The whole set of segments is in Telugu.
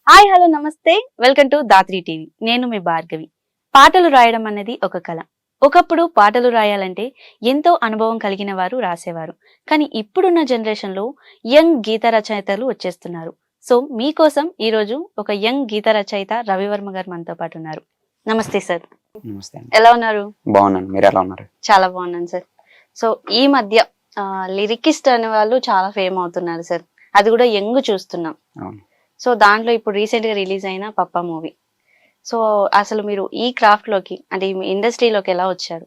హాయ్ హలో నమస్తే వెల్కమ్ టు దాత్రి టీవీ. నేను మీ భార్గవి. పాటలు రాయడం అనేది ఒక కళ. ఒకప్పుడు పాటలు రాయాలంటే ఎంతో అనుభవం కలిగిన వారు రాసేవారు. కానీ ఇప్పుడున్న జనరేషన్ లో యంగ్ గీత రచయితలు వచ్చేస్తున్నారు. సో మీకోసం ఈ రోజు ఒక యంగ్ గీత రచయిత రవివర్మ గారు మనతో పాటు ఉన్నారు. నమస్తే సార్. నమస్తే అండి. ఎలా ఉన్నారు? బాగున్నాను, మీరు ఎలా ఉన్నారు? చాలా బాగున్నాను సార్. సో ఈ మధ్య లిరికిస్ట్ అనే వాళ్ళు చాలా ఫేమ్ అవుతున్నారు సార్. అది కూడా యంగ్ చూస్తున్నాం. అవును. సో దాంట్లో ఇప్పుడు రీసెంట్ గా రిలీజ్ అయిన పప్పా మూవీ. సో అసలు మీరు ఈ క్రాఫ్ట్ లోకి అంటే ఈ ఇండస్ట్రీలోకి ఎలా వచ్చారు?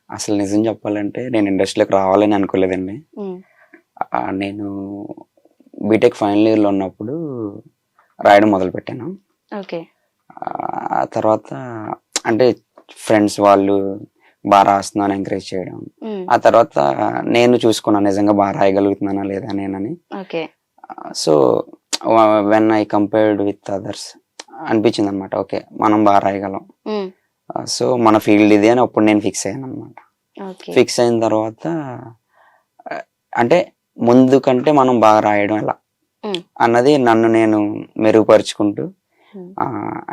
అసలు నిజం చెప్పాలంటే నేను ఇండస్ట్రీలోకి రావాలని అనుకోలేదండి. నేను బీటెక్ ఫైనల్ ఇయర్లో ఉన్నప్పుడు రాయడం మొదలు పెట్టాను. ఓకే. ఆ తర్వాత అంటే ఫ్రెండ్స్ వాళ్ళు బాగా రాస్తున్నాను ఎంకరేజ్ చేయడం. ఆ తర్వాత నేను చూసుకున్నాను నిజంగా బాగా రాయగలుగుతున్నానా లేదా నేనని. Okay. So when I compared with others అనిపించింది అనమాట, ఓకే మనం బాగా రాయగలం. సో మన ఫీల్డ్ ఇది అని అప్పుడు నేను ఫిక్స్ అయ్యాను అనమాట. ఫిక్స్ అయిన తర్వాత అంటే ముందు కంటే మనం బాగా రాయడం ఎలా అన్నది నన్ను నేను మెరుగుపరుచుకుంటూ,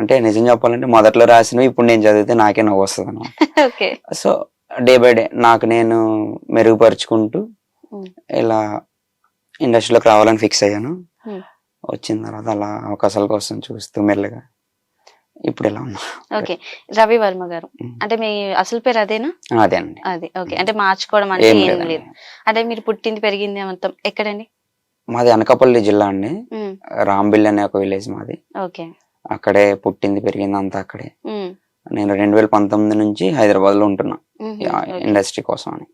అంటే నిజం చెప్పాలంటే మొదట్లో రాసినవి ఇప్పుడు నేను చదివితే నాకే నవ్వు వస్తుంది అనమాట. సో డే బై డే నాకు నేను మెరుగుపరుచుకుంటూ ఇలా ఇండస్ట్రీలోకి రావాలని ఫిక్స్ అయ్యాను. వచ్చిన తర్వాత అలా అవకాశాల కోసం చూస్తూ మెల్లగా ఇప్పుడు ఎలా ఉన్నా. ఓకే. రవివర్మ గారు అంటే మీ అసలు పేరు అదేనా? అదే అండి. అది. ఓకే. అంటే మార్చుకోవడం అంటే ఏం లేదు. అంటే మీరు పుట్టింది పెరిగింది మొత్తం ఎక్కడండి? మాది అనకాపల్లి జిల్లా అండి. రాంబిల్ అనే ఒక విలేజ్ మాది. ఓకే. అక్కడే పుట్టింది పెరిగింది అంతా అక్కడే. నేను 2019 నుంచి హైదరాబాద్ లో ఉంటున్నా ఇండస్ట్రీ కోసం అని.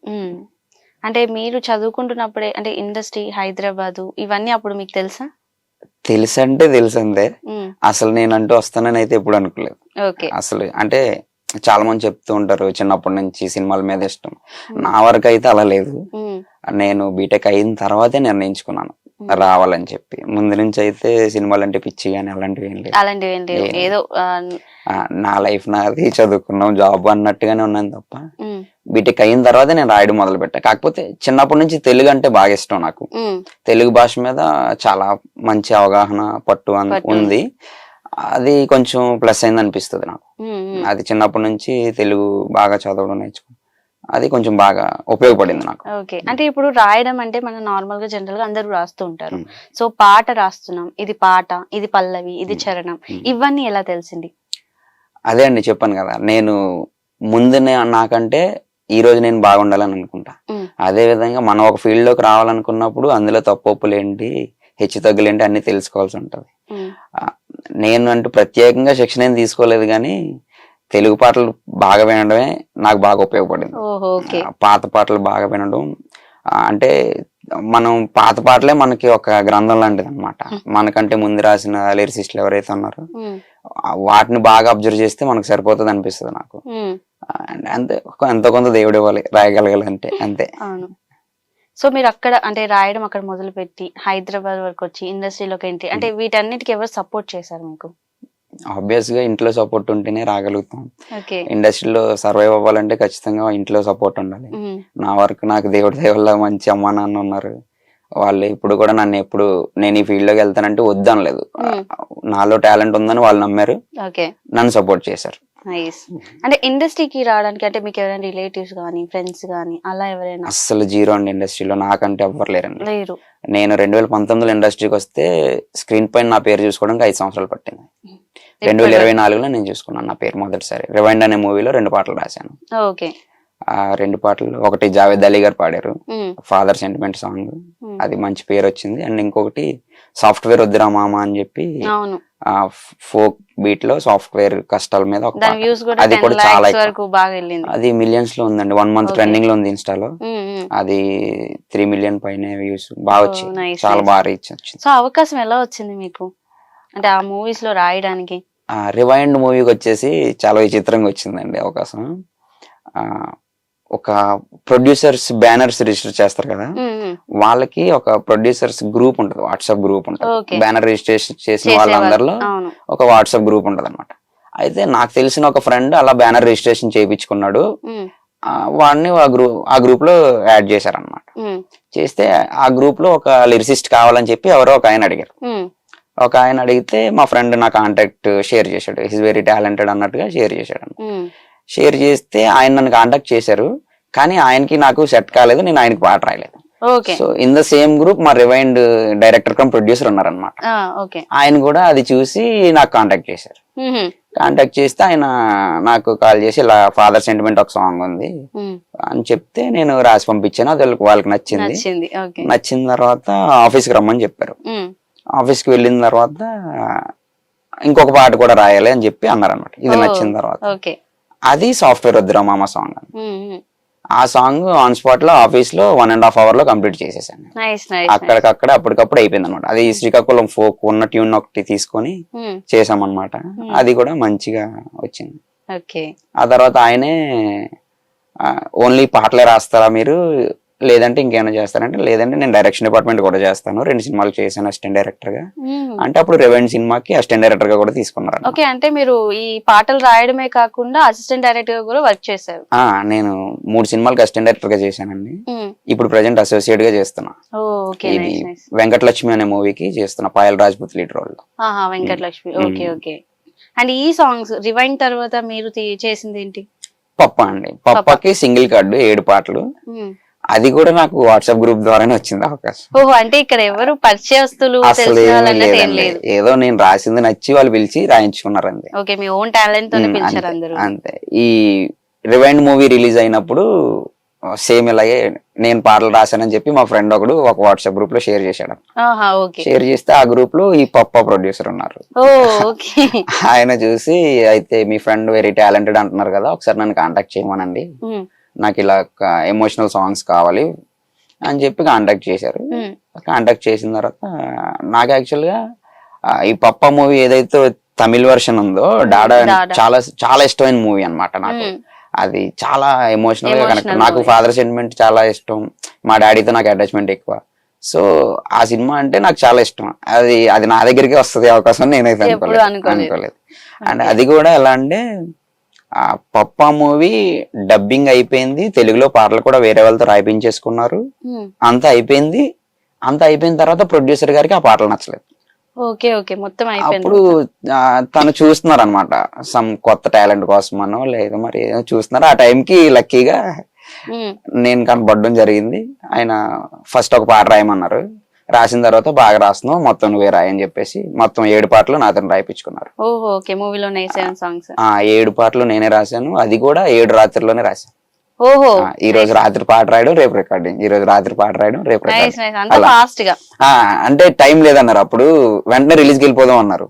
అంటే మీరు చదువుకుంటున్నప్పుడే అంటే ఇండస్ట్రీ హైదరాబాదు ఇవన్నీ అప్పుడు మీకు తెలుసా? తెలుసంటే తెలుసంతే, అసలు నేనంటూ వస్తానని అయితే ఎప్పుడు అనుకోలేదు. అసలు అంటే చాలా మంది చెప్తూ ఉంటారు చిన్నప్పటి నుంచి సినిమాల మీద ఇష్టం. నా వరకు అయితే అలా లేదు. నేను బీటెక్ అయిన తర్వాతే నిర్ణయించుకున్నాను రావాలని చెప్పి. ముందు నుంచి అయితే సినిమాలు అంటే పిచ్చి కానీ అలాంటివి ఏం లేదు. ఏదో నా లైఫ్ నాది, చదువుకున్నాం జాబ్ అన్నట్టుగానే ఉన్నాను తప్ప బీటెక్ అయిన తర్వాత నేను రాయడం మొదలు పెట్టా. కాకపోతే చిన్నప్పటి నుంచి తెలుగు అంటే బాగా ఇష్టం నాకు. తెలుగు భాష మీద చాలా మంచి అవగాహన పట్టు ఉంది. అది కొంచెం ప్లస్ అయింది అనిపిస్తుంది నాకు. అది చిన్నప్పటి నుంచి తెలుగు బాగా చదవడం నేర్చుకున్నాను. అది కొంచెం బాగా ఉపయోగపడింది నాకు. ఓకే. అంటే ఇప్పుడు రాయడం అంటే మనం నార్మల్ గా జనరల్ గా అందరూ రాస్తూ ఉంటారు. సో పాట రాస్తున్నాం, ఇది పాట, ఇది పల్లవి, ఇది చరణం, ఇవన్నీ ఎలా తెలిసింది? అదే అండి చెప్పాను కదా, నేను ముందు నాకంటే ఈ రోజు నేను బాగుండాలని అనుకుంటా. అదే విధంగా మనం ఒక ఫీల్డ్ లోకి రావాలనుకున్నప్పుడు అందులో తప్పులు ఏంటి, హెచ్చు తగ్గులేంటి అన్ని తెలుసుకోవాల్సి ఉంటది. నేను అంటూ ప్రత్యేకంగా శిక్షణ ఏం తీసుకోలేదు, కానీ తెలుగు పాటలు బాగా వినడమే నాకు బాగా ఉపయోగపడింది. పాత పాటలు బాగా వినడం అంటే మనం పాత పాటలే మనకి ఒక గ్రంథం లాంటిది అనమాట. మనకంటే ముందు రాసిన లిరిసిస్టులు ఎవరైతే ఉన్నారో వాటిని బాగా అబ్జర్వ్ చేస్తే మనకు సరిపోతుంది అనిపిస్తుంది నాకు. అంతే, ఎంతో కొంత దేవుడు ఇవ్వాలి రాయగలగాలంటే అంతే. సో మీరు అక్కడ అంటే రాయడం అక్కడ మొదలు పెట్టి హైదరాబాద్ వరకు వచ్చి ఇండస్ట్రీలోకి ఏంటి అంటే వీటన్నిటికి ఎవరు సపోర్ట్ చేశారు మీకు? ఆబ్వియస్ గా ఇంట్లో సపోర్ట్ ఉంటేనే రాగలుగుతాం. ఇండస్ట్రీలో సర్వైవ్ అవ్వాలంటే ఖచ్చితంగా ఇంట్లో సపోర్ట్ ఉండాలి. నా వరకు నాకు దేవుడి దయ వల్ల మంచి అమ్మా నాన్న ఉన్నారు. వాళ్ళు ఇప్పుడు కూడా నన్ను ఎప్పుడు నేను ఈ ఫీల్డ్ లోకి వెళ్తానంటే వద్దనలేదు. నాలో టాలెంట్ ఉందని వాళ్ళు నమ్మారు, నన్ను సపోర్ట్ చేశారు. అంటే ఇండస్ట్రీకి రావడానికి అంటే మీకు ఎవరైనా రిలేటివ్స్ గానీ ఫ్రెండ్స్ గానీ అలా ఎవరైనా? అసలు జీరో అండి ఇండస్ట్రీలో, నాకంటే ఎవ్వరు లేరండి. నేను 2019లో ఇండస్ట్రీకి వస్తే స్క్రీన్ పైన నా పేరు చూసుకోవడానికి 5 సంవత్సరాలు పట్టింది. 2024లో నేను చూసుకున్నాను నా పేరు మొదటిసారి. రివైండ్ అనే మూవీలో 2 పాటలు రాశాను. ఆ 2 పాటలు, ఒకటి జావేద్ అలీ గారు పాడారు, ఫాదర్ సెంటిమెంట్ సాంగ్, అది మంచి పేరు వచ్చింది. అండ్ ఇంకొకటి సాఫ్ట్వేర్ వద్దురా మామ అని చెప్పి ఫోక్ బీట్ లో సాఫ్ట్వేర్ కష్టాల మీద ఒక పాట. అది కూడా చాలా అది మిలియన్స్ లో ఉందండి. 1 మంత్ ట్రెండింగ్ లో ఉంది ఇన్స్టాలో. అది 3 మిలియన్ పైన వ్యూస్ బాగా వచ్చింది, చాలా బాగా రీచ్ వచ్చింది. సో అవకాశం ఎలా వచ్చింది మీకు అంటే ఆ మూవీస్ లో రాయడానికి? రివైండ్ మూవీకి వచ్చేసి చాలా విచిత్రంగా వచ్చిందండి అవకాశం. ఒక ప్రొడ్యూసర్స్ బ్యానర్స్ రిజిస్టర్ చేస్తారు కదా, వాళ్ళకి ఒక ప్రొడ్యూసర్స్ గ్రూప్ ఉంటది, వాట్సాప్ గ్రూప్ ఉంటది. బ్యానర్ రిజిస్ట్రేషన్ చేసిన వాళ్ళందరిలో ఒక వాట్సాప్ గ్రూప్ ఉంటది అనమాట. అయితే నాకు తెలిసిన ఒక ఫ్రెండ్ అలా బ్యానర్ రిజిస్ట్రేషన్ చేయించుకున్నాడు. వాడిని ఆ గ్రూప్ లో యాడ్ చేశారనమాట. చేస్తే ఆ గ్రూప్ లో ఒక లిరిసిస్ట్ కావాలని చెప్పి ఎవరో ఒక ఆయన అడిగారు. ఒక ఆయన అడిగితే మా ఫ్రెండ్ నా కాంటాక్ట్ షేర్ చేశాడు, ఈజ్ వెరీ టాలెంటెడ్ అన్నట్టుగా షేర్ చేశాడు. షేర్ చేస్తే ఆయన నన్ను కాంటాక్ట్ చేశారు, కానీ ఆయనకి నాకు సెట్ కాలేదు, నేను ఆయనకి పాట రాయలేదు. So in the same group మా రివైండ్ డైరెక్టర్ కమ్ ప్రొడ్యూసర్ ఉన్నారనమాట. ఆయన కూడా అది చూసి నాకు కాంటాక్ట్ చేశారు. కాంటాక్ట్ చేస్తే ఆయన నాకు కాల్ చేసి ఇలా ఫాదర్ సెంటిమెంట్ ఒక సాంగ్ ఉంది అని చెప్తే నేను రాసి పంపించాను. అది వాళ్ళకి నచ్చింది. నచ్చిన తర్వాత ఆఫీస్కి రమ్మని చెప్పారు. ఆఫీస్కి వెళ్ళిన తర్వాత ఇంకొక పాట కూడా రాయాలి అని చెప్పి అన్నారు అనమాట. ఇది నచ్చిన తర్వాత అది సాఫ్ట్వేర్ వద్దురా మామ సాంగ్. ఆ సాంగ్ ఆన్ స్పాట్ లో ఆఫీస్ లో 1.5 hour లో కంప్లీట్ చేసేసాను. అక్కడికక్కడ అప్పటికప్పుడు అయిపోయింది అనమాట. అది శ్రీకాకుళం ఫోక్ ఉన్న ట్యూన్ ఒకటి తీసుకొని చేసామన్నమాట. అది కూడా మంచిగా వచ్చింది. ఆ తర్వాత ఆయనే ఓన్లీ పాటలే రాస్తారా మీరు, లేదంటే ఇంకేమైనా చేస్తారంటే, లేదంటే నేను డైరెక్షన్ డిపార్ట్మెంట్ కూడా చేస్తాను, 2 సినిమాలు చేశాను అసిస్టెంట్ డైరెక్టర్ గా అంటే అప్పుడు రెవెన్యూ సినిమాకి అసిస్టెంట్ డైరెక్టర్ గా కూడా తీసుకున్నారు. అంటే మీరు ఈ పాటలు రాయడమే కాకుండా అసిస్టెంట్ డైరెక్టర్ గా కూడా వర్క్ చేశారు? నేను 3 సినిమాలకి అసిస్టెంట్ డైరెక్టర్ గా చేశానండి. ఇప్పుడు ప్రెసెంట్ అసోసియేట్ గా చేస్తున్నా. ఇది వెంకటలక్ష్మి అనే మూవీకి చేస్తున్నా, Payal Rajput lead role. Venkatalakshmi. Okay. And ఈ సాంగ్స్ రివైండ్ తర్వాత మీరు చేసింది ఏంటి? పప్ప అండి. పప్పకి సింగిల్ కార్డు 7 పాటలు. అది కూడా నాకు వాట్సాప్ గ్రూప్ ద్వారానే వచ్చింది అవకాశం. అంటే ఇక్కడ ఎవరు పరిచయస్తులు అసలు ఏదో నేను రాసింది నచ్చి వాళ్ళు పిలిచి రాయించుకున్నారు అంతే. మీ ఓన్ టాలెంట్ తోనే పిలిచారు అందరూ. అంతే. ఈ రివైండ్ మూవీ రిలీజ్ అయినప్పుడు సేమ్ ఇలాగే నేను పాటలు రాశానని చెప్పి మా ఫ్రెండ్ ఒకడు ఒక వాట్సాప్ గ్రూప్ లో షేర్ చేశాడు. షేర్ చేస్తే ఆ గ్రూప్ లో ఈ పప్ప ప్రొడ్యూసర్ ఉన్నారు. ఆయన చూసి, అయితే మీ ఫ్రెండ్ వెరీ టాలెంటెడ్ అంటున్నారు కదా, ఒకసారి నన్ను కాంటాక్ట్ చేయమనండి, నాకు ఇలా ఎమోషనల్ సాంగ్స్ కావాలి అని చెప్పి కాంటాక్ట్ చేశారు. కాంటాక్ట్ చేసిన తర్వాత నాకు యాక్చువల్ గా ఈ పప్ప మూవీ ఏదైతే తమిళ్ వర్షన్ ఉందో, డాడా చాలా చాలా ఇష్టమైన మూవీ అన్నమాట నాకు. అది చాలా ఎమోషనల్ గా కనెక్ట్. నాకు ఫాదర్ సెంటిమెంట్ చాలా ఇష్టం, మా డాడీతో నాకు అటాచ్మెంట్ ఎక్కువ. సో ఆ సినిమా అంటే నాకు చాలా ఇష్టం. అది నా దగ్గరికి వస్తుంది అవకాశం నేనైతే అనుకోలేదు. అండ్ అది కూడా ఎలా అంటే, ఆ పప్ప మూవీ డబ్బింగ్ అయిపోయింది, తెలుగులో పాటలు కూడా వేరే వాళ్ళతో రాయిపించేసుకున్నారు, అంతా అయిపోయింది. అయిపోయిన తర్వాత ప్రొడ్యూసర్ గారికి ఆ పాటలు నచ్చలేదు. అప్పుడు తను చూస్తున్నారు అనమాట, సమ్ కొత్త టాలెంట్ కోసమనో లేదు మరి చూస్తున్నారు. ఆ టైంకి లక్కీగా నేను కనబడడం జరిగింది. ఆయన ఫస్ట్ ఒక పాట రాయమన్నారు, రాసిన తర్వాత బాగా రాస్తున్నావు మొత్తం నువ్వే రాయని చెప్పేసి మొత్తం 7 పాటలు నాతో రాయిపించుకున్నారు. 7 పాటలు నేనే రాశాను. అది కూడా 7 రాత్రిలోనే రాశాను. ఈ రోజు రాత్రి పాట రాయడం, రేపు రికార్డింగ్, ఈ రోజు రాత్రి పాట రాయడం, రేపు అంటే టైం లేదన్నారు. అప్పుడు వెంటనే రిలీజ్ కి వెళ్ళిపోదాం అన్నారు.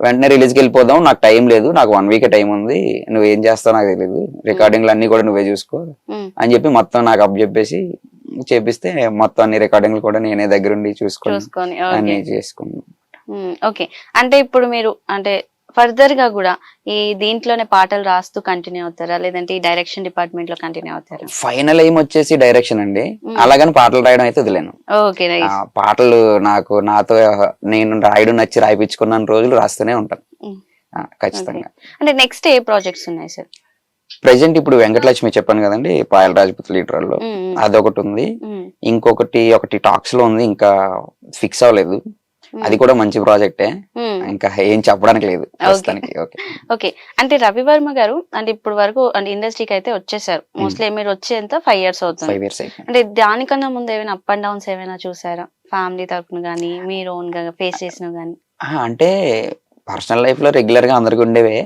వెంటనే రిలీజ్ కి వెళ్ళిపోదాం, నాకు టైం లేదు, నాకు 1 week టైం ఉంది, నువ్వు ఏం చేస్తావు నాకు తెలియదు, రికార్డింగ్లు అన్ని కూడా నువ్వే చూసుకో అని చెప్పి మొత్తం నాకు అప్ చెప్పేసి చేపిస్తే మొత్తం అన్ని రికార్డింగ్లు కూడా నేనే దగ్గరుండి చూసుకొని అన్ని చేసుకున్నాను. ఓకే. అంటే ఇప్పుడు మీరు అంటే ఫర్దర్ గా కూడా ఈ దీంట్లోనే పాటలు రాస్తూ కంటిన్యూ అవుతారా, లేదంటే ఈ డైరెక్షన్ డిపార్ట్మెంట్ లో కంటిన్యూ అవుతారా? ఫైనల్ ఎయిమ్ వచ్చేసి డైరెక్షన్ అండి. అలాగని పాటలు రాయడం అయితే వదిలేను. పాటలు నాతో నేను రాయడం నచ్చి రాయిపించుకున్న రోజులు రాస్తూనే ఉంటాను ఖచ్చితంగా. అంటే నెక్స్ట్ ఏ ప్రాజెక్ట్స్ ఉన్నాయి సార్? ప్రెసెంట్ ఇప్పుడు వెంకటలక్ష్మి చెప్పాను కదండి, పాయల్ రాజ్పుత్ లీడర్ లో, అదొకటి ఉంది. ఒకటి టాక్స్ లో ఉంది, ఇంకా ఫిక్స్ అవ్వలేదు. అది కూడా మంచి ప్రాజెక్టే, ఇంకా ఏం చెప్పడానికి లేదు ప్రస్తుతానికి. ఓకే. అంటే రవివర్మ గారు అంటే ఇప్పుడు వరకు అంటే ఇండస్ట్రీకి అయితే వచ్చేసారు, మోస్ట్లీ మీరు వచ్చేంత 5 years అవుతుంది. 5 years అంటే దానికన్నా ముందు ఏమైనా అప్ అండ్ డౌన్స్ ఏమైనా చూసారా, ఫ్యామిలీ తరపున గానీ మీరు ఓన్ గా ఫేస్ చేసిన గానీ? అంటే పర్సనల్ లైఫ్ లో రెగ్యులర్ గా అందరికి ఉండేవే.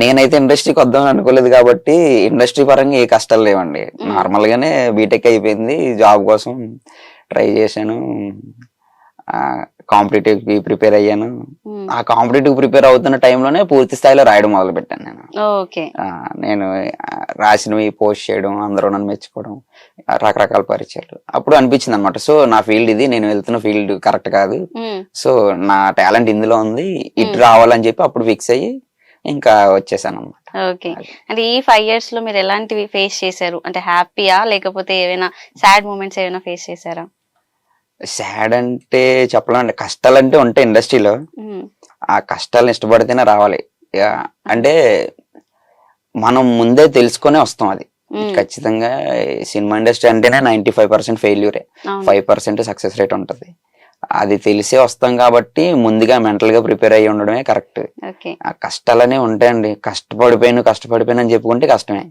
నేనైతే ఇండస్ట్రీకి వద్దాం అనుకోలేదు కాబట్టి ఇండస్ట్రీ పరంగా ఏ కష్టాలు లేవండి. నార్మల్ గానే బీటెక్ అయిపోయింది, జాబ్ కోసం ట్రై చేశాను, కాంపిటేటివ్ కి ప్రిపేర్ అయ్యాను. ఆ కాంపిటేటివ్ ప్రిపేర్ అవుతున్న టైంలోనే పూర్తి స్థాయిలో రాయడం మొదలు పెట్టాను నేను రాసినవి పోస్ట్ చేయడం, అందరూ నన్ను మెచ్చుకోవడం, రకరకాల పరిచయాలు. అప్పుడు అనిపించింది అనమాట, సో నా ఫీల్డ్ ఇది, నేను వెళ్తున్న ఫీల్డ్ కరెక్ట్ కాదు, సో నా టాలెంట్ ఇందులో ఉంది, ఇటు రావాలని చెప్పి అప్పుడు ఫిక్స్ అయ్యి ఇంకా వచ్చేసాను అనమాట. ఓకే. అంటే ఈ 5 years లో మీరు ఎలాంటివి ఫేస్ చేశారు? అంటే హ్యాపీయా లేకపోతే ఏమైనా సాడ్ మూమెంట్స్ ఏమైనా ఫేస్ చేశారా? సాడ్ అంటే చెప్పాలంటే, కష్టాలంటే ఉంటాయి ఇండస్ట్రీలో, ఆ కష్టాలను ఇష్టపడితేనే రావాలి. అంటే మనం ముందే తెలుసుకునే వస్తాం. అది ఖచ్చితంగా సినిమా ఇండస్ట్రీ అంటేనే 95% ఫెయిల్యూరే, 5% సక్సెస్ రేట్ ఉంటది. అది తెలిసే వస్తాం కాబట్టి ముందుగా మెంటల్ గా ప్రిపేర్ అయ్యి ఉండడమే కరెక్ట్. ఓకే. ఆ కష్టాలనే ఉంటాయండి. కష్టపడిపోయాను అని చెప్పుకుంటే కష్టమే.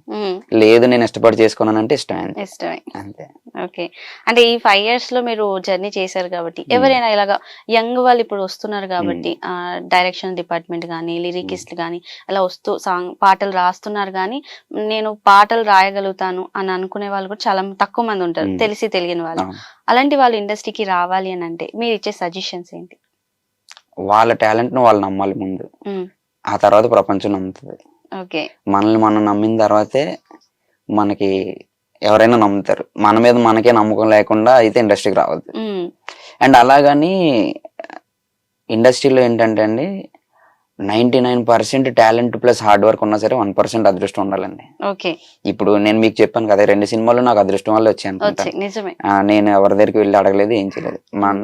లేదు నేను ఇష్టపడి చేసుకున్నానంటే ఇష్టమే. ఇష్టమే. అంతే. ఓకే. అంటే ఈ 5 years లో మీరు జర్నీ చేశారు కాబట్టి ఎవరైనా ఇలాగా యంగ్ వాళ్ళు ఇప్పుడు వస్తున్నారు కాబట్టి డైరెక్షన్ డిపార్ట్మెంట్ గానీ లిరికిస్ట్ గానీ అలా వస్తూ పాటలు రాస్తున్నారు కానీ నేను పాటలు రాయగలుగుతాను అని అనుకునే వాళ్ళు కూడా చాలా తక్కువ మంది ఉంటారు, తెలిసి తెలియని వాళ్ళు. అలాంటి వాళ్ళు ఇండస్ట్రీకి రావాలి అని అంటే మీరు ఇచ్చే సజెషన్స్ ఏంటి? వాళ్ళ టాలెంట్ ను వాళ్ళు నమ్మాలి ముందు, ఆ తర్వాత ప్రపంచం నమ్ముతుంది. ఓకే. మనల్ని మనం నమ్మిన తర్వాతే మనకి ఎవరైనా నమ్ముతారు. మన మీద మనకే నమ్మకం లేకుండా అయితే ఇండస్ట్రీకి రావద్దు. అండ్ అలాగని ఇండస్ట్రీలో ఏంటంటే అండి 99% టాలెంట్ ప్లస్ హార్డ్ వర్క్ ఉన్నా సరే 1% అదృష్టం ఉండాలండి. ఓకే. ఇప్పుడు నేను మీకు చెప్పాను కదా 2 సినిమాలు నాకు అదృష్టం వల్ల వచ్చాను. నేను ఎవరి దగ్గరికి వెళ్ళి అడగలేదు, ఏం చేయలేదు.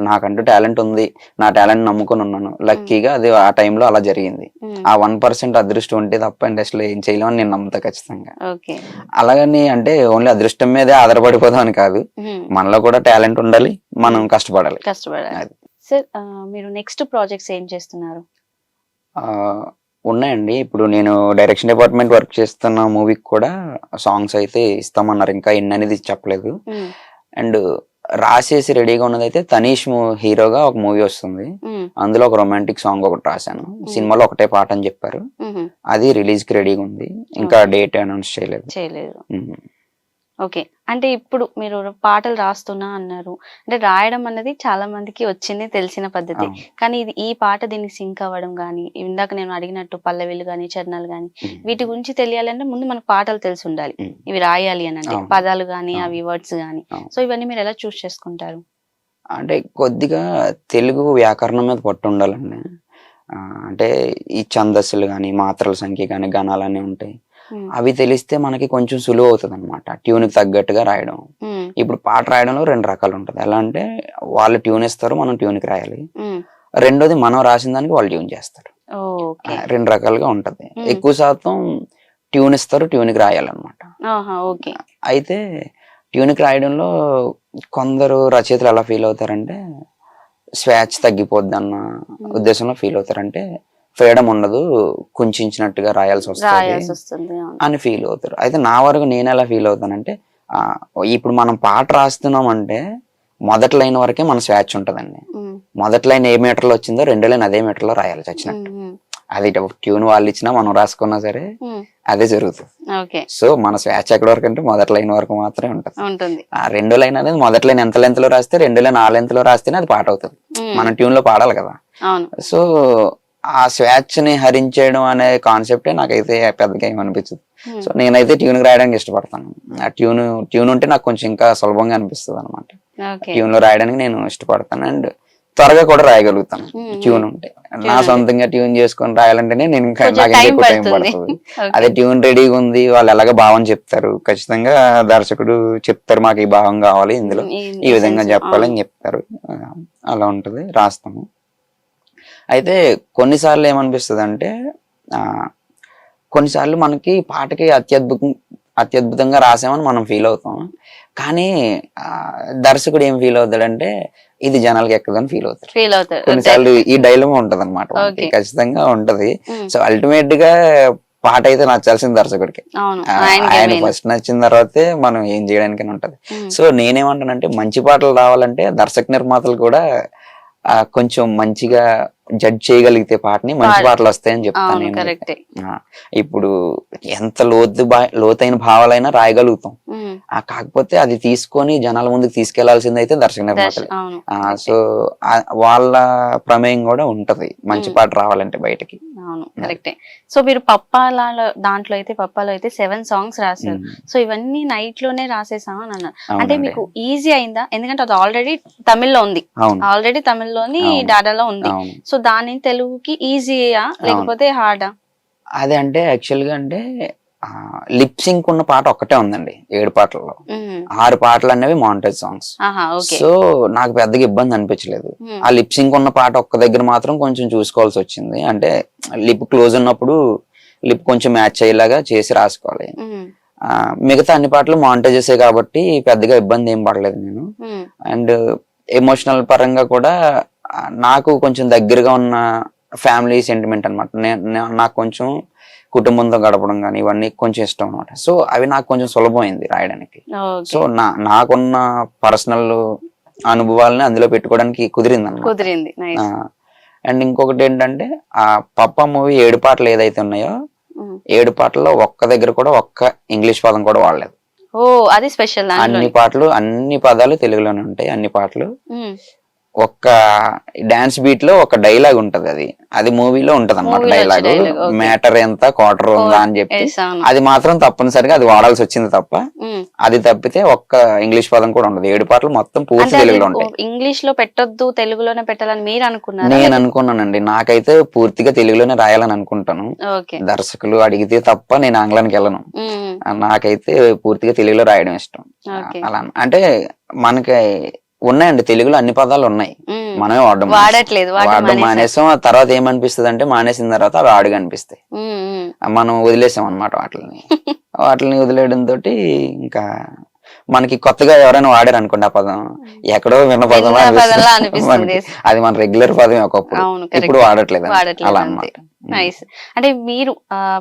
నాకంటూ టాలెంట్ ఉంది, నా టాలెంట్ నమ్ముకుని ఉన్నాను. లక్కీగా అది ఆ టైంలో అలా జరిగింది. ఆ 1% అదృష్టం ఉంటే తప్ప ఇండస్ట్రీలో ఏం చేయలేమని నేను నమ్ముతా ఖచ్చితంగా. అలాగని అంటే ఓన్లీ అదృష్టం మీదే ఆధారపడిపోదాం అని కాదు, మనలో కూడా టాలెంట్ ఉండాలి, మనం కష్టపడాలి. సార్ మీరు నెక్స్ట్ ప్రాజెక్ట్స్ ఏం చేస్తున్నారు? ఉన్నాయండి. ఇప్పుడు నేను డైరెక్షన్ డిపార్ట్మెంట్ వర్క్ చేస్తున్న మూవీకి కూడా సాంగ్స్ అయితే ఇస్తామన్నారు. ఇంకా ఎన్ని అనేది చెప్పలేదు. అండ్ రాసేసి రెడీగా ఉన్నదైతే తనీష్ హీరోగా ఒక మూవీ వస్తుంది. అందులో ఒక రొమాంటిక్ సాంగ్ ఒకటి రాశాను. సినిమాలో ఒకటే పాట అని చెప్పారు. అది రిలీజ్ కి రెడీగా ఉంది. ఇంకా డేట్ అనౌన్స్ చేయలేదు. ఓకే. అంటే ఇప్పుడు మీరు పాటలు రాస్తున్నా అన్నారు. అంటే రాయడం అన్నది చాలా మందికి వచ్చింది, తెలిసిన పద్ధతి. కానీ ఈ పాట దీనికి సింక్ అవ్వడం కానీ, ఇందాక నేను అడిగినట్టు పల్లవిలు కానీ చరణాలు కానీ వీటి గురించి తెలియాలంటే ముందు మనకు పాటలు తెలిసి ఉండాలి. ఇవి రాయాలి అని అంటే పదాలు కానీ అవి వర్డ్స్ కానీ. సో ఇవన్నీ మీరు ఎలా చూస్ చేసుకుంటారు? అంటే కొద్దిగా తెలుగు వ్యాకరణం మీద పట్టు ఉండాలండి. అంటే ఈ ఛందస్సులు కానీ మాత్రల సంఖ్య కానీ గణాలన్నీ ఉంటాయి. అవి తెలిస్తే మనకి కొంచెం సులువు అవుతుంది అనమాట ట్యూన్ కి తగ్గట్టుగా రాయడం. ఇప్పుడు పాట రాయడంలో 2 రకాలు ఉంటుంది. ఎలా అంటే వాళ్ళు ట్యూన్ ఇస్తారు, మనం ట్యూన్ కి రాయాలి. రెండోది మనం రాసిన దానికి వాళ్ళు ట్యూన్ చేస్తారు. 2 రకాలుగా ఉంటది. ఎక్కువ శాతం ట్యూన్ ఇస్తారు, ట్యూన్ కి రాయాలన్నమాట. అయితే ట్యూన్ కి రాయడంలో కొందరు రచయితలు ఎలా ఫీల్ అవుతారంటే స్వేచ్ఛ తగ్గిపోద్ది అన్న ఉద్దేశంలో ఫీల్ అవుతారంటే ఫ్రీడమ్ ఉండదు, కుంచినట్టుగా రాయాల్సి వస్తుంది అని ఫీల్ అవుతారు. అయితే నా వరకు నేను ఎలా ఫీల్ అవుతానంటే ఇప్పుడు మనం పాట రాస్తున్నాం అంటే మొదటి లైన్ వరకే మన స్వేచ్ఛ ఉంటదండి. మొదటి లైన్ ఏ మీటర్ లో వచ్చిందో 2వ లైన్ అదే మీటర్ లో రాయాలి చచ్చినట్టు. అది ట్యూన్ వాళ్ళు ఇచ్చినా మనం రాసుకున్నా సరే అదే జరుగుతుంది. సో మన స్వేచ్ఛ ఎక్కడి వరకు అంటే మొదటి లైన్ వరకు మాత్రమే ఉంటుంది. ఆ 2వ లైన్ అనేది మొదటి లైన్ ఎంత లెంత్ లో రాస్తే 2వ లైన్ ఆ లెంత్ లో రాస్తేనే అది పాట అవుతుంది. మనం ట్యూన్ లో పాడాలి కదా. సో ఆ స్వేచ్ఛని హరించేయడం అనే కాన్సెప్టే నాకైతే పెద్దగా ఏమనిపించదు. సో నేనైతే ట్యూన్ రాయడానికి ఇష్టపడతాను. ఆ ట్యూన్ ఉంటే నాకు కొంచెం ఇంకా సులభంగా అనిపిస్తుంది అనమాట. ట్యూన్ లో రాయడానికి నేను ఇష్టపడతాను. అండ్ త్వరగా కూడా రాయగలుగుతాను ట్యూన్ ఉంటే. నా సొంతంగా ట్యూన్ చేసుకొని రాయాలంటేనే నేను ఇంకా నాకు ఎక్కువ టైం పడుతుంది. అదే ట్యూన్ రెడీగా ఉంది, వాళ్ళు ఎలాగ భావం చెప్తారు, ఖచ్చితంగా దర్శకుడు చెప్తారు మాకు ఈ భావం కావాలి, ఇందులో ఈ విధంగా చెప్పాలని చెప్తారు. అలా ఉంటది, రాస్తాము. అయితే కొన్నిసార్లు ఏమనిపిస్తుంది అంటే కొన్నిసార్లు మనకి పాటకి అత్యద్భుతంగా రాసామని మనం ఫీల్ అవుతాం. కానీ దర్శకుడు ఏం ఫీల్ అవుతాడంటే ఇది జనాలకి ఎక్కదని ఫీల్ అవుతాడు. కొన్నిసార్లు ఈ డైలమా ఉంటది అనమాట, ఖచ్చితంగా ఉంటది. సో అల్టిమేట్ గా పాట అయితే నచ్చాల్సింది దర్శకుడికి. ఆయన ఫస్ట్ నచ్చిన తర్వాతే మనం ఏం చేయడానికైనా ఉంటది. సో నేనేమంటానంటే మంచి పాటలు రావాలంటే దర్శక నిర్మాతలు కూడా కొంచెం మంచిగా జడ్జ్ చేయగలిగితే పాటని మంచి పాటలు వస్తాయని చెప్తాను నేను. ఇప్పుడు ఎంత లోతైన భావాలైనా రాయగలుగుతాం, కాకపోతే అది తీసుకొని జనాల ముందుకు తీసుకెళ్లాల్సింది అయితే దర్శక నిర్మాతలే. సో వాళ్ళ ప్రమేయం కూడా ఉంటది మంచి పాట రావాలంటే బయటకి. అవును, కరెక్టే. సో మీరు పప్పాలో అయితే 7 songs రాశారు. సో ఇవన్నీ నైట్ లోనే రాసేసాం అని అన్నారు. అంటే మీకు ఈజీ అయిందా? ఎందుకంటే అది ఆల్రెడీ తమిళ్లో ఉంది, తమిళ్లోని డాడాలో ఉంది. సో దాని తెలుగుకి ఈజీయా లేకపోతే హార్డా? అదే అంటే యాక్చువల్ గా అంటే లిప్ సింక్ ఉన్న పాట ఒక్కటే ఉందండి 7 పాటల్లో. 6 పాటలు అనేవి మాంటేజ్ సాంగ్స్. సో నాకు పెద్దగా ఇబ్బంది అనిపించలేదు. ఆ లిప్ సింక్ ఉన్న పాట ఒక్క దగ్గర మాత్రం కొంచెం చూసుకోవాల్సి వచ్చింది. అంటే లిప్ క్లోజ్ ఉన్నప్పుడు లిప్ కొంచెం మ్యాచ్ అయ్యేలాగా చేసి రాసుకోవాలి. మిగతా అన్ని పాటలు మాంటేజెసే కాబట్టి పెద్దగా ఇబ్బంది ఏం పడలేదు నేను. అండ్ ఎమోషనల్ పరంగా కూడా నాకు కొంచెం దగ్గరగా ఉన్న ఫ్యామిలీ సెంటిమెంట్ అనమాట. నాకు కొంచెం కుటుంబంతో గడపడం కానీ ఇవన్నీ కొంచెం ఇష్టం అనమాట. సో అవి నాకు కొంచెం సులభమైంది రాయడానికి. సో నాకున్న పర్సనల్ అనుభవాలని అందులో పెట్టుకోవడానికి కుదిరింది. అండ్ ఇంకొకటి ఏంటంటే ఆ పప్పా మూవీ 7 పాటలు ఏదైతే ఉన్నాయో 7 పాటల్లో ఒక్క దగ్గర కూడా ఒక్క ఇంగ్లీష్ పదం కూడా వాడలేదు. అది స్పెషల్. అన్ని పదాలు తెలుగులోనే ఉంటాయి. అన్ని పాటలు ఒక్క డాన్స్ బీట్ లో ఒక డైలాగ్ ఉంటది. అది మూవీలో ఉంటది అన్నమాట. డైలాగ్ మ్యాటర్ ఎంత క్వార్టర్ ఉందా అని చెప్పి అది మాత్రం తప్పనిసరిగా అది వాడాల్సి వచ్చింది తప్ప అది తప్పితే ఒక్క ఇంగ్లీష్ పదం కూడా ఉండదు. 7 పాటలు మొత్తం పూర్తి తెలుగులో ఉంటాయి. ఇంగ్లీష్ లో పెట్టొద్దు తెలుగులోనే పెట్టాలని మీరు అనుకున్నారు? నేను అనుకున్నానండి. నాకైతే పూర్తిగా తెలుగులోనే రాయాలని అనుకుంటాను. దర్శకులు అడిగితే తప్ప నేను ఆంగ్లానికి వెళ్ళను. నాకైతే పూర్తిగా తెలుగులో రాయడం ఇష్టం. అలా అంటే మనకి ఉన్నాయండి తెలుగులో అన్ని పదాలు ఉన్నాయి, మనమే వాడడం మానేసాం. తర్వాత ఏమనిపిస్తుంది అంటే మానేసిన తర్వాత అవి ఆడుగా అనిపిస్తాయి. మనం వదిలేసాం అనమాట వాటిని వదిలేయడం తోటి ఇంకా మనకి కొత్తగా ఎవరైనా వాడారు అనుకోండి ఆ పదం ఎక్కడో విన్న పదం అనిపిస్తుంది. అది మన రెగ్యులర్ పదం ఒకప్పుడు, ఇప్పుడు వాడట్లేదు అలా అన్నమాట. అంటే మీరు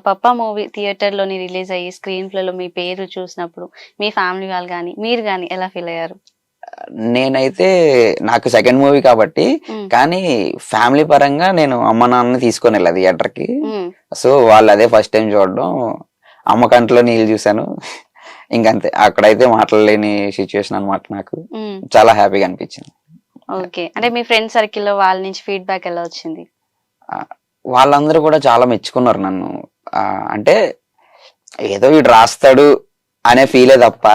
పప్పా మూవీ థియేటర్ లోని రిలీజ్ అయ్యి స్క్రీన్ ప్లే లో మీ పేరు చూసినప్పుడు మీ ఫ్యామిలీ వాళ్ళు గానీ మీరు గానీ ఎలా ఫీల్ అయ్యారు? నేనైతే నాకు సెకండ్ మూవీ కాబట్టి, కానీ ఫ్యామిలీ పరంగా నేను అమ్మ నాన్న తీసుకొని వెళ్ళాను థియేటర్ కి. సో వాళ్ళు అదే ఫస్ట్ టైం చూడడం, అమ్మ కంట్లో నీళ్ళు చూసాను. ఇంకంతే, అక్కడైతే మాట్లాడలేని సిచ్యువేషన్ అనమాట. నాకు చాలా హ్యాపీగా అనిపించింది. ఓకే, అంటే మీ ఫ్రెండ్ సర్కిల్ లో వాళ్ళ నుంచి ఫీడ్బ్యాక్ ఎలా వచ్చింది? వాళ్ళందరూ కూడా చాలా మెచ్చుకున్నారు నన్ను. అంటే ఏదో వీడు రాస్తాడు అనే ఫీలే తప్ప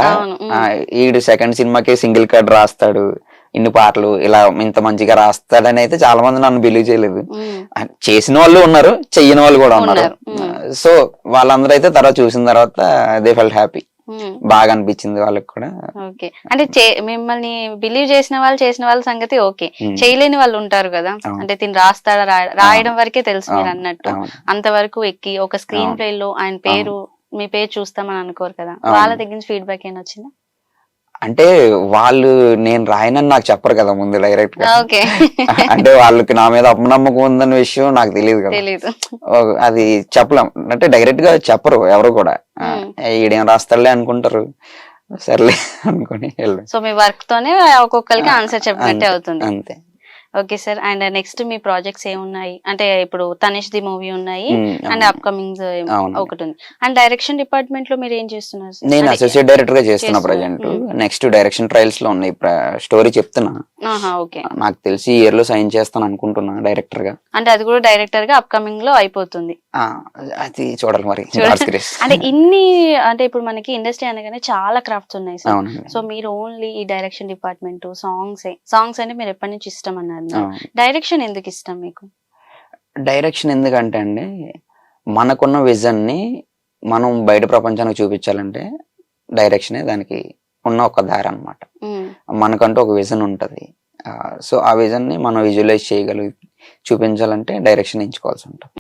ఈడు సెకండ్ సినిమాకి సింగిల్ కట్ రాస్తాడు, ఇన్ని పాటలు ఇలా ఇంత మంచిగా రాస్తాడని అయితే చాలా మంది నన్ను బిలీవ్ చేయలేదు. చేసిన వాళ్ళు ఉన్నారు, చెయ్యని వాళ్ళు కూడా ఉన్నారు. సో వాళ్ళందరూ అయితే తర్వాత చూసిన తర్వాత దే ఫెల్ట్ హ్యాపీ, బాగా అనిపించింది వాళ్ళకి కూడా. ఓకే, అంటే మిమ్మల్ని బిలీవ్ చేసిన వాళ్ళ సంగతి ఓకే, చేయలేని వాళ్ళు ఉంటారు కదా. అంటే తిని రాస్తాడా, రాయడం వరకే తెలుసు మీరు అన్నట్టు, అంతవరకు ఎక్కి ఒక స్క్రీన్ ప్లే లో ఆయన పేరు మీ పేరు చూస్తామని అనుకోరు కదా. వాళ్ళ దగ్గర నుంచి ఫీడ్బ్యాక్ ఏమైనా వచ్చిందా? అంటే వాళ్ళు నేను రాయనని నాకు చెప్పరు కదా ముందు డైరెక్ట్ గా. అంటే వాళ్ళకి నా మీద అపనమ్మకం ఉందన్న విషయం నాకు తెలియదు కదా, అది చెప్పలేం. అంటే డైరెక్ట్ గా చెప్పరు ఎవరు కూడా, ఈడేం రాస్తాడులే అనుకుంటారు, సర్లే అనుకుని వెళ్ళి. సో మీ వర్క్ తోనే ఒక్కొక్కరికి ఆన్సర్ చెప్పినట్టే అవుతుంది. అంతే. Okay sir, and next me projects ఏమున్నాయి? అంటే ఇప్పుడు తనిష్ ది మూవీ ఉన్నాయి అండ్ అప్కమింగ్ ఒకటి ఉంది. అండ్ డైరెక్షన్ డిపార్ట్మెంట్ లో మీరు ఏం చేస్తున్నారు? నేను అసోసియేట్ డైరెక్టర్ గా చేస్తున్నా ప్రజెంట్. నెక్స్ట్ డైరెక్షన్ ట్రయల్స్ లో ఉన్నాయి, స్టోరీ చెప్తున్నా. నాకు తెలిసి ఇయర్ లో సైన్ చేస్తాను అనుకుంటున్నా డైరెక్టర్ గా. అంటే అది కూడా డైరెక్టర్ గా అప్కమింగ్ లో అయిపోతుంది, అది చూడాలి మరి. అంటే ఇన్ని అంటే ఇప్పుడు మనకి ఇండస్ట్రీ అనగానే చాలా క్రాఫ్ట్స్ ఉన్నాయి సార్. సో మీరు ఓన్లీ ఈ డైరెక్షన్ డిపార్ట్మెంట్, సాంగ్స్ అంటే మీరు ఎప్పటి నుంచి ఇష్టం అన్నారు. డైరెక్షన్ ఎందుకు ఇష్టం మీకు? డైరెక్షన్ ఎందుకంటే అండి, మనకున్న విజన్ ని మనం బయట ప్రపంచానికి చూపించాలంటే డైరెక్షనే దానికి ఉన్న ఒక దారి అన్నమాట. మనకంటూ ఒక విజన్ ఉంటది. సో ఆ విజన్ ని మనం విజువలైజ్ చేయగలిగి చూపించాలంటే డైరెక్షన్ ఎంచుకోవాల్సి ఉంటుంది.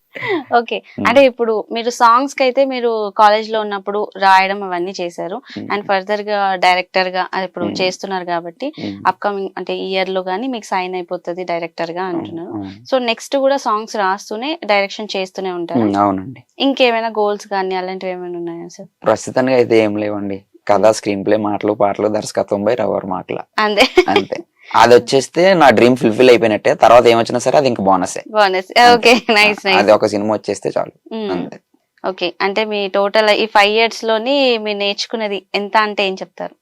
ఓకే, అంటే ఇప్పుడు మీరు సాంగ్స్ కి అయితే మీరు కాలేజ్ లో ఉన్నప్పుడు రాయడం అవన్నీ చేశారు, అండ్ ఫర్దర్ గా డైరెక్టర్ గా ఇప్పుడు చేస్తున్నారు కాబట్టి అప్కమింగ్ అంటే ఇయర్ లో గానీ మీకు సైన్ అయిపోతుంది డైరెక్టర్ గా అంటున్నారు. సో నెక్స్ట్ కూడా సాంగ్స్ రాస్తూనే డైరెక్షన్ చేస్తూనే ఉంటారు? అవునండి. ఇంకేమైనా గోల్స్ కానీ అలాంటివి ఏమైనా ఉన్నాయా సార్? ప్రస్తుతానికి అయితే ఏం లేవండి. కథ, స్క్రీన్ ప్లే, మాటలు, పాటలు, దర్శకత్వం బై రవర్ మాటల అంతే. అది వచ్చేస్తే నా డ్రీమ్ ఫుల్ఫిల్ అయిపోయినట్టే. తర్వాత ఏమొచ్చినా సరే అది ఇంకా బోనస్. అది ఒక సినిమా వచ్చేస్తే చాలు. ఓకే, అంటే మీ టోటల్ ఈ 5 years లోని మీరు నేర్చుకున్నది ఎంత అంటే ఏం చెప్తారు?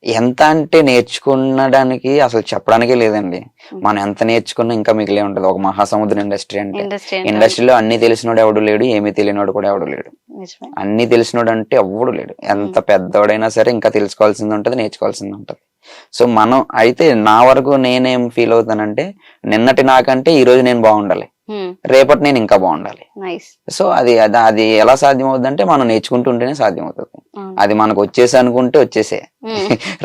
ఎంత అంటే నేర్చుకునడానికి అసలు చెప్పడానికే లేదండి. మనం ఎంత నేర్చుకున్నా ఇంకా మిగిలే ఉంటది. ఒక మహాసముద్రం ఇండస్ట్రీ అంటే, ఇండస్ట్రీలో అన్ని తెలిసినోడు ఎవడు లేడు, ఏమీ తెలియనోడు కూడా ఎవడు లేడు. అన్ని తెలిసినోడు అంటే ఎవడు లేడు. ఎంత పెద్దోడైనా సరే ఇంకా తెలుసుకోవాల్సింది ఉంటది, నేర్చుకోవాల్సింది ఉంటది. సో మనం అయితే నా వరకు నేనేం ఫీల్ అవుతానంటే, నిన్నటి నాకంటే ఈ రోజు నేను బాగుండాలి, రేపటి నేను ఇంకా బాగుండాలి. సో అది ఎలా సాధ్యం అవుతుంది అంటే మనం నేర్చుకుంటుంటేనే సాధ్యం అవుతుంది. అది మనకు వచ్చేసి అనుకుంటే వచ్చేసే,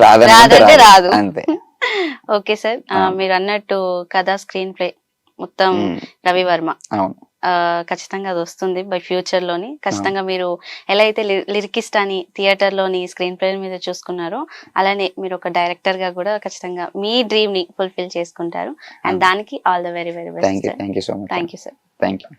రాదంటే రాదు, అంతే. ఓకే సార్, మీరు అన్నట్టు కథ, స్క్రీన్ ప్లే మొత్తం రవి వర్మ. అవును. ఖచ్చితంగా అది వస్తుంది బై ఫ్యూచర్ లోని. ఖచ్చితంగా మీరు ఎలా అయితే లిరికిస్ట్ అని థియేటర్ లోని స్క్రీన్ ప్లే మీద చూసుకున్నారో అలానే మీరు ఒక డైరెక్టర్ గా కూడా ఖచ్చితంగా మీ డ్రీమ్ ని ఫుల్ఫిల్ చేసుకుంటారు. అండ్ దానికి all the very very best. Thank you so much. Thank you sir. Thank you.